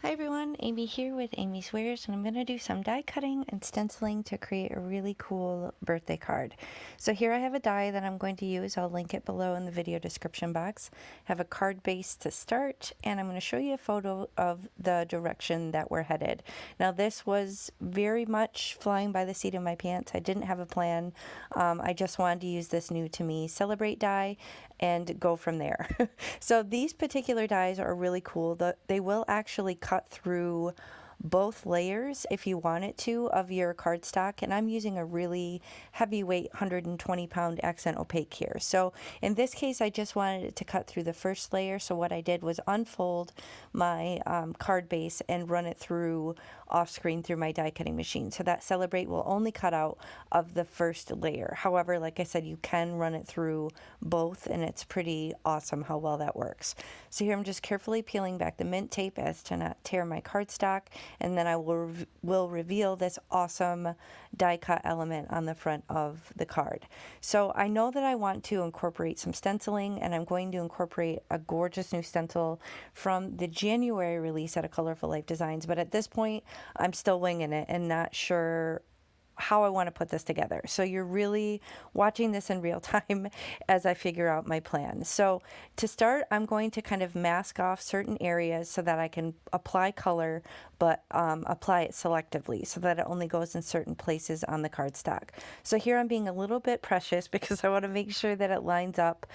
Hi everyone, Amy here with Amy's Wares, and I'm going to do some die cutting and stenciling to create a really cool birthday card. So here I have a die that I'm going to use. I'll link it below in the video description box. I have a card base to start, and I'm going to show you a photo of the direction that we're headed. Now this was very much flying by the seat of my pants. I didn't have a plan. I just wanted to use this new to me Celebrate die and go from there. So these particular dies are really cool. They will actually cut through both layers if you want it to of your cardstock, and I'm using a really heavyweight 120-pound accent opaque here. So in this case I just wanted it to cut through the first layer, so what I did was unfold my card base and run it through off screen through my die cutting machine, so that Celebrate will only cut out of the first layer. However, like I said, you can run it through both, and it's pretty awesome how well that works. So here I'm just carefully peeling back the mint tape as to not tear my cardstock, and then I will reveal this awesome die cut element on the front of the card. So I know that I want to incorporate some stenciling, and I'm going to incorporate a gorgeous new stencil from the January release at A Colorful Life Designs, but at this point I'm still winging it and not sure how I want to put this together. So you're really watching this in real time as I figure out my plan. So to start, I'm going to kind of mask off certain areas so that I can apply color, but apply it selectively so that it only goes in certain places on the cardstock. So here I'm being a little bit precious because I want to make sure that it lines up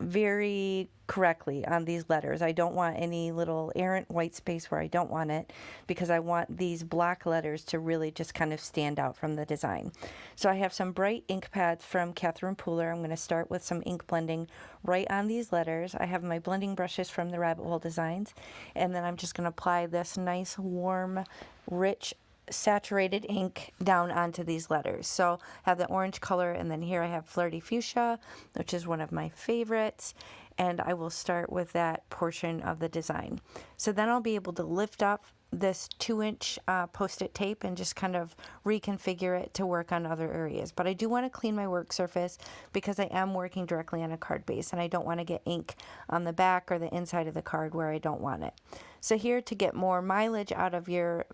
very correctly on these letters. I don't want any little errant white space where I don't want it, because I want these black letters to really just kind of stand out from the design. So I have some bright ink pads from Catherine Pooler. I'm going to start with some ink blending right on these letters. I have my blending brushes from the Rabbit Hole Designs, and then I'm just going to apply this nice warm rich saturated ink down onto these letters. So I have the orange color, and then here I have Flirty Fuchsia, which is one of my favorites, and I will start with that portion of the design. So then I'll be able to lift up this 2-inch post-it tape and just kind of reconfigure it to work on other areas. But I do want to clean my work surface because I am working directly on a card base, and I don't want to get ink on the back or the inside of the card where I don't want it. So here, to get more mileage out of your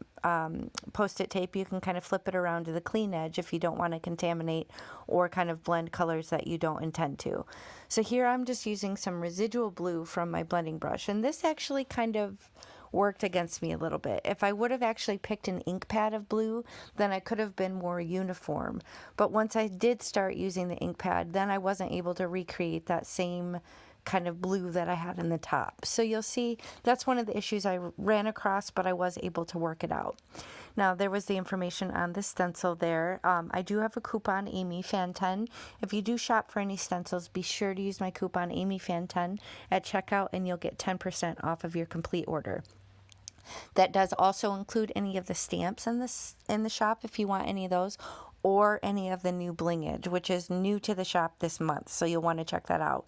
post-it tape, you can kind of flip it around to the clean edge if you don't want to contaminate or kind of blend colors that you don't intend to. So here I'm just using some residual blue from my blending brush, and this actually kind of worked against me a little bit. If I would have actually picked an ink pad of blue, then I could have been more uniform. But once I did start using the ink pad, then I wasn't able to recreate that same kind of blue that I had in the top. So you'll see that's one of the issues I ran across, but I was able to work it out. Now, there was the information on the stencil there. I do have a coupon, AmyFan10. If you do shop for any stencils, be sure to use my coupon, AmyFan10, at checkout, and you'll get 10% off of your complete order. That does also include any of the stamps in the shop if you want any of those, or any of the new blingage, which is new to the shop this month, so you'll want to check that out.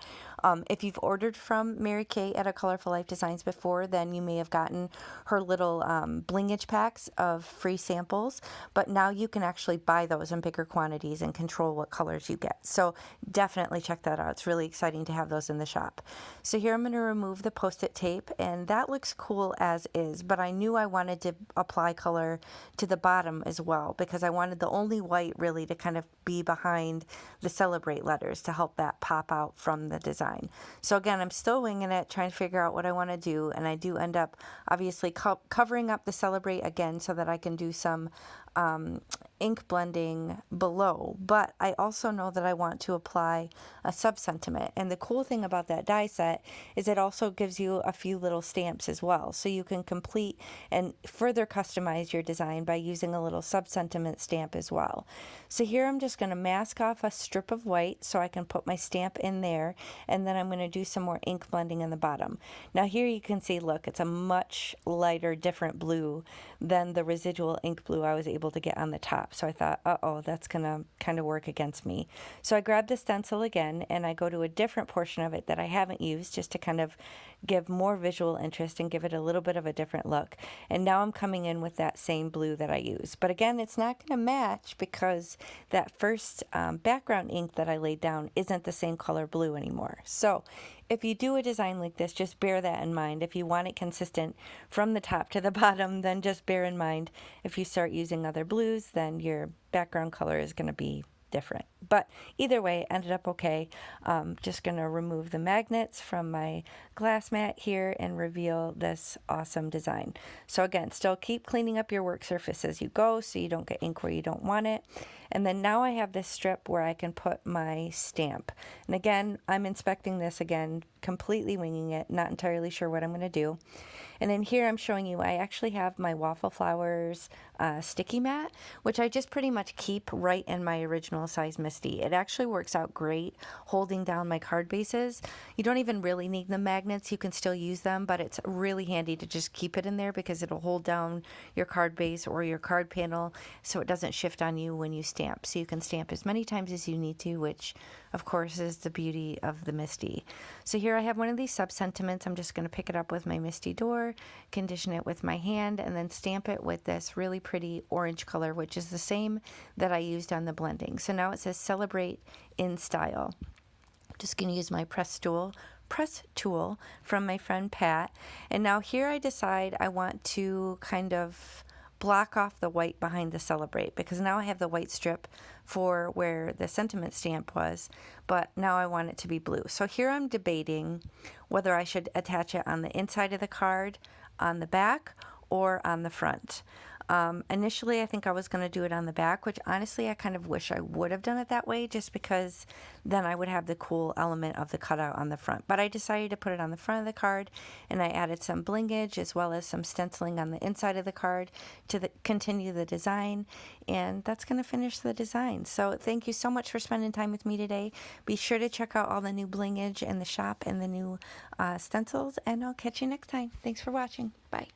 If you've ordered from Mary Kay at A Colorful Life Designs before, then you may have gotten her little blingage packs of free samples, but now you can actually buy those in bigger quantities and control what colors you get. So definitely check that out. It's really exciting to have those in the shop. So here I'm going to remove the post-it tape, and that looks cool as is, but I knew I wanted to apply color to the bottom as well, because I wanted the only white really to kind of be behind the Celebrate letters to help that pop out from the design. So again, I'm still winging it, trying to figure out what I want to do, and I do end up obviously covering up the Celebrate again so that I can do some ink blending below, but I also know that I want to apply a sub-sentiment, and the cool thing about that die set is it also gives you a few little stamps as well, so you can complete and further customize your design by using a little sub-sentiment stamp as well. So here I'm just going to mask off a strip of white so I can put my stamp in there, and then I'm going to do some more ink blending in the bottom. Now here you can see, look, it's a much lighter, different blue than the residual ink blue I was able to get on the top. So I thought, uh-oh, that's gonna kind of work against me. So I grabbed the stencil again, and I go to a different portion of it that I haven't used, just to kind of give more visual interest and give it a little bit of a different look. And now I'm coming in with that same blue that I used. But again, it's not going to match because that first background ink that I laid down isn't the same color blue anymore. So if you do a design like this, just bear that in mind. If you want it consistent from the top to the bottom, then just bear in mind if you start using other blues, then your background color is going to be different. But either way, it ended up okay. Just going to remove the magnets from my glass mat here and reveal this awesome design. So again, still keep cleaning up your work surface as you go so you don't get ink where you don't want it. And then now I have this strip where I can put my stamp. And again, I'm inspecting this again, completely winging it, not entirely sure what I'm going to do. And then here I'm showing you, I actually have my Waffle Flowers sticky mat, which I just pretty much keep right in my original size Misty. It actually works out great holding down my card bases. You don't even really need the magnets. You can still use them, but it's really handy to just keep it in there because it'll hold down your card base or your card panel so it doesn't shift on you when you stamp. So you can stamp as many times as you need to, which of course is the beauty of the Misty. So here I have one of these sub-sentiments. I'm just going to pick it up with my Misty door, condition it with my hand, and then stamp it with this really pretty orange color, which is the same that I used on the blending. So now it says Celebrate in Style. I'm just going to use my press tool from my friend Pat. And now here I decide I want to kind of block off the white behind the Celebrate, because now I have the white strip for where the sentiment stamp was, but now I want it to be blue. So here I'm debating whether I should attach it on the inside of the card, on the back, or on the front. Initially, I think I was going to do it on the back, which honestly, I kind of wish I would have done it that way, just because then I would have the cool element of the cutout on the front. But I decided to put it on the front of the card, and I added some blingage as well as some stenciling on the inside of the card to continue the design, and that's going to finish the design. So thank you so much for spending time with me today. Be sure to check out all the new blingage in the shop and the new stencils, and I'll catch you next time. Thanks for watching. Bye.